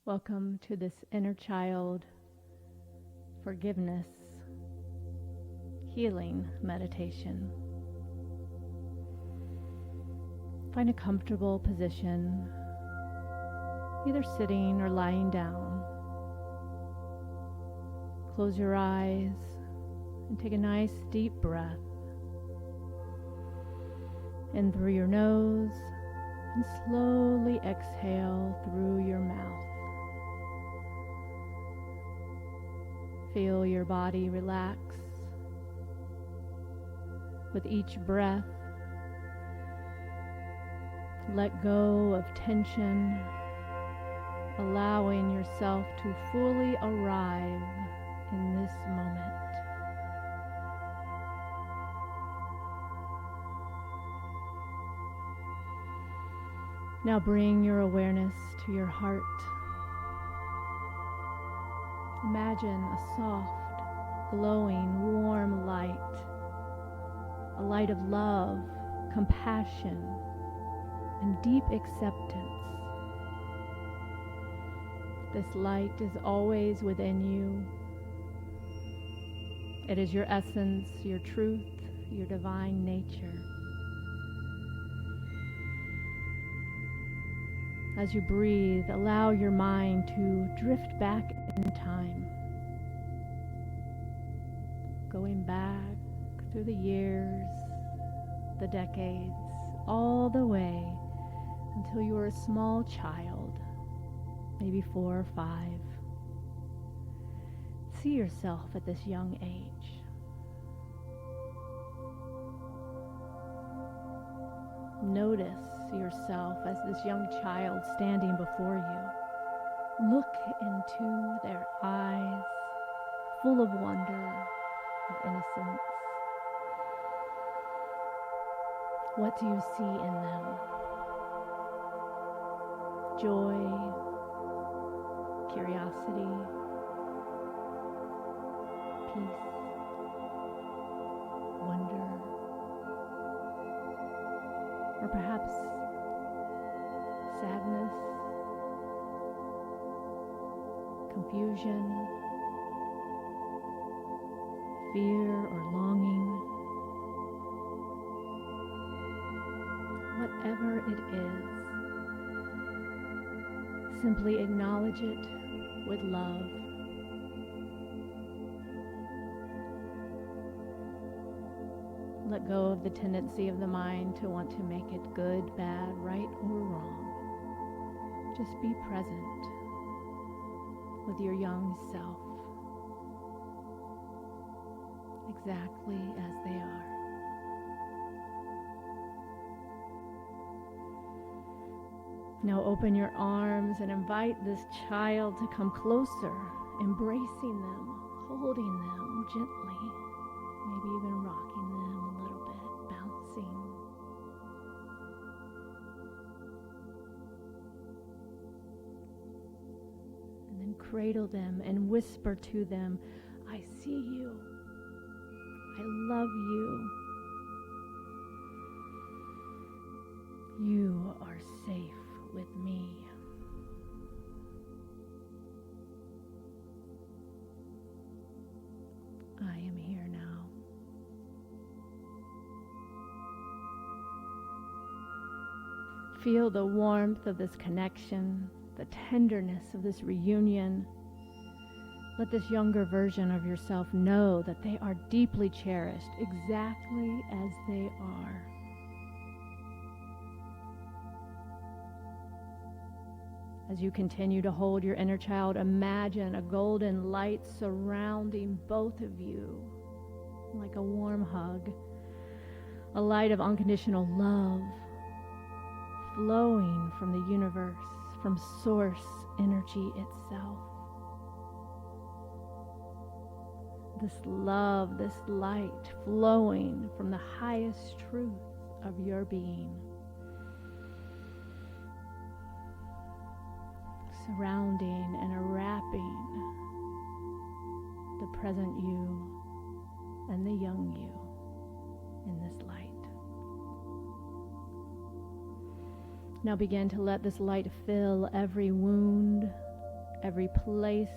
Welcome to this inner child forgiveness healing meditation. Find a comfortable position, either sitting or lying down. Close your eyes and take a nice deep breath in through your nose and slowly exhale through your mouth. Feel your body relax with each breath. Let go of tension, allowing yourself to fully arrive in this moment. Now bring your awareness to your heart. Imagine a soft, glowing, warm light, a light of love, compassion, and deep acceptance. This light is always within you. It is your essence, your truth, your divine nature. As you breathe, allow your mind to drift back in time, going back through the years, the decades, all the way until you were a small child, maybe 4 or 5. See yourself at this young age. Notice yourself as this young child standing before you. Look into their eyes, full of wonder, of innocence. What do you see in them? Joy, curiosity, peace, wonder, or perhaps sadness, confusion, fear or longing. Whatever it is, simply acknowledge it with love. Let go of the tendency of the mind to want to make it good, bad, right, or wrong. Just be present with your young self, exactly as they are. Now open your arms and invite this child to come closer, embracing them, holding them gently, maybe even rocking them a little bit, bouncing. And then cradle them and whisper to them, I see you. I love you. You are safe with me. I am here now. Feel the warmth of this connection, the tenderness of this reunion. Let this younger version of yourself know that they are deeply cherished exactly as they are. As you continue to hold your inner child, imagine a golden light surrounding both of you like a warm hug, a light of unconditional love flowing from the universe, from source energy itself. This love, this light flowing from the highest truth of your being, surrounding and wrapping the present you and the young you in this light. Now begin to let this light fill every wound, every place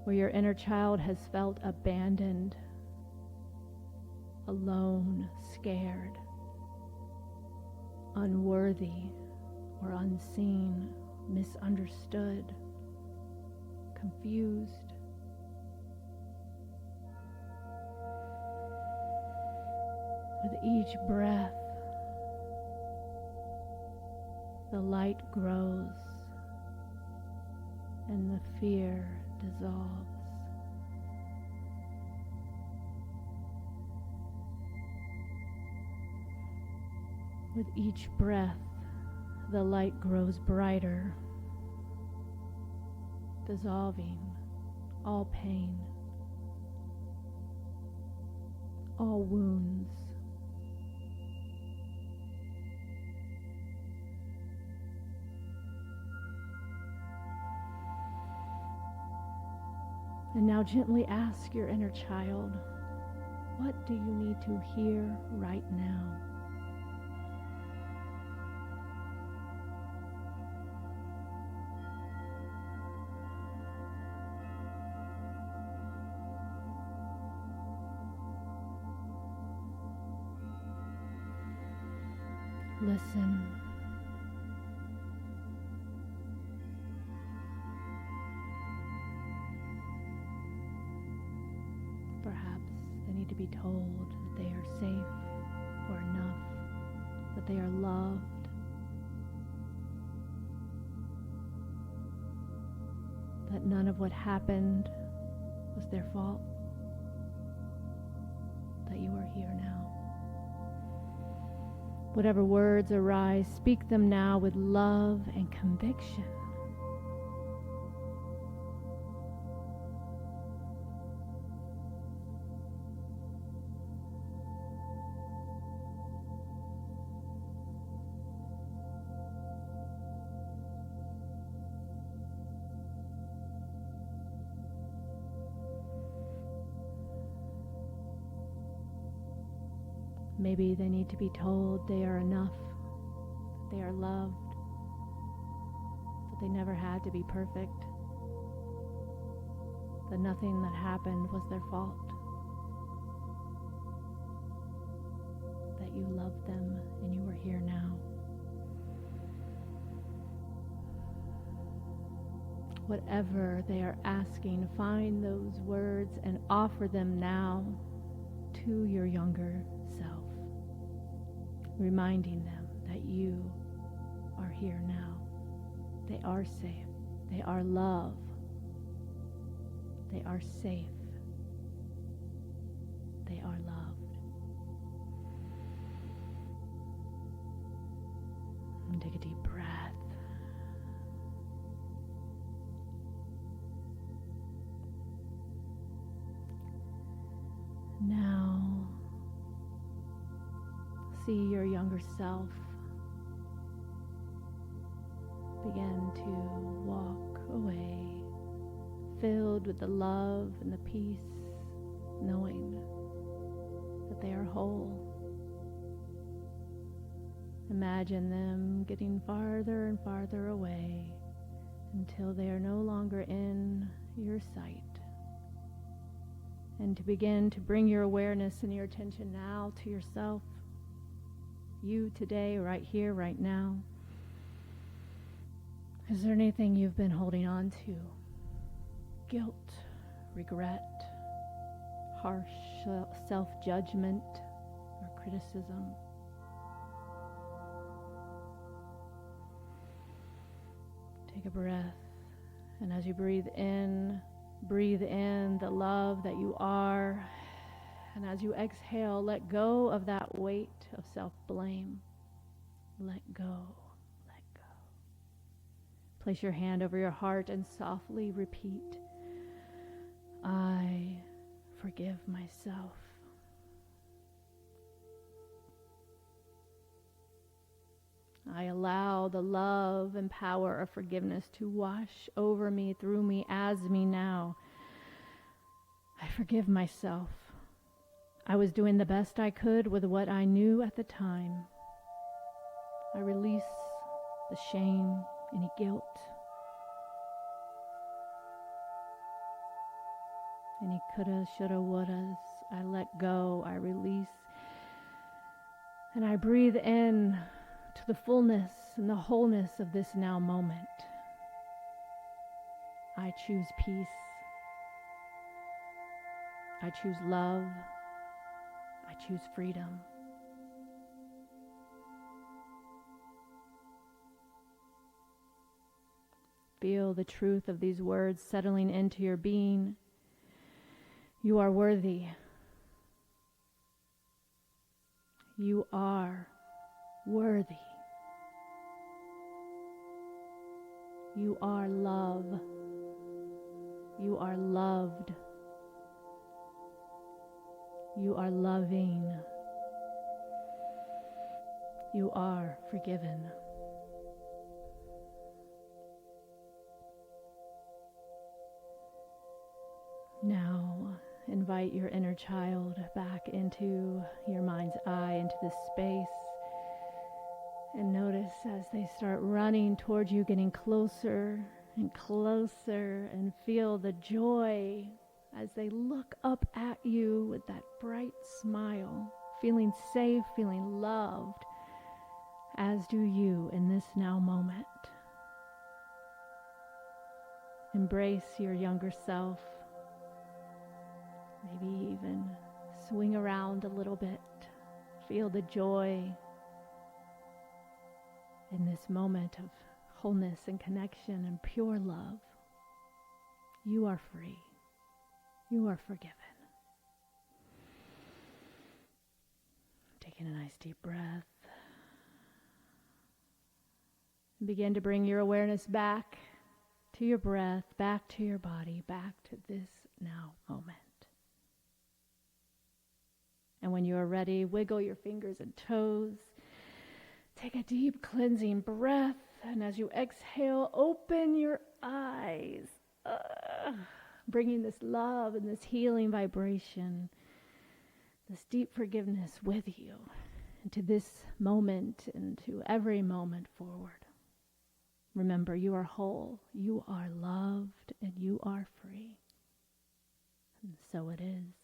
where your inner child has felt abandoned, alone, scared, unworthy or unseen, misunderstood, confused. With each breath, the light grows and the fear dissolves. With each breath, the light grows brighter, dissolving all pain, all wounds. And now gently ask your inner child, what do you need to hear right now? Listen. Perhaps they need to be told that they are safe or enough, that they are loved, that none of what happened was their fault, that you are here now. Whatever words arise, speak them now with love and conviction. Maybe they need to be told they are enough, that they are loved, that they never had to be perfect, that nothing that happened was their fault, that you loved them and you are here now. Whatever they are asking, find those words and offer them now to your younger self, reminding them that you are here now. They are safe. They are love. They are safe. They are loved. And take a deep breath. Now, see your younger self begin to walk away, filled with the love and the peace, knowing that they are whole. Imagine them getting farther and farther away until they are no longer in your sight. And to begin to bring your awareness and your attention now to yourself, you today, right here, right now. Is there anything you've been holding on to? Guilt, regret, harsh self-judgment, or criticism? Take a breath, and as you breathe in the love that you are, and as you exhale, let go of that weight of self-blame. Let go, let go. Place your hand over your heart and softly repeat, I forgive myself. I allow the love and power of forgiveness to wash over me, through me, as me now. I forgive myself. I was doing the best I could with what I knew at the time. I release the shame, any guilt. Any coulda, shoulda, wouldas, I let go, I release, and I breathe in to the fullness and the wholeness of this now moment. I choose peace. I choose love. I choose freedom. Feel the truth of these words settling into your being. You are worthy. You are worthy. You are love. You are loved. You are loving. You are forgiven. Now, invite your inner child back into your mind's eye, into this space. And notice as they start running towards you, getting closer and closer, and feel the joy as they look up at you with that bright smile, feeling safe, feeling loved, as do you in this now moment. Embrace your younger self. Maybe even swing around a little bit. Feel the joy in this moment of wholeness and connection and pure love. You are free. You are forgiven. Taking a nice deep breath. And begin to bring your awareness back to your breath, back to your body, back to this now moment. And when you are ready, wiggle your fingers and toes. Take a deep cleansing breath. And as you exhale, open your eyes. Bringing this love and this healing vibration, this deep forgiveness with you into this moment and to every moment forward. Remember, you are whole, you are loved, and you are free. And so it is.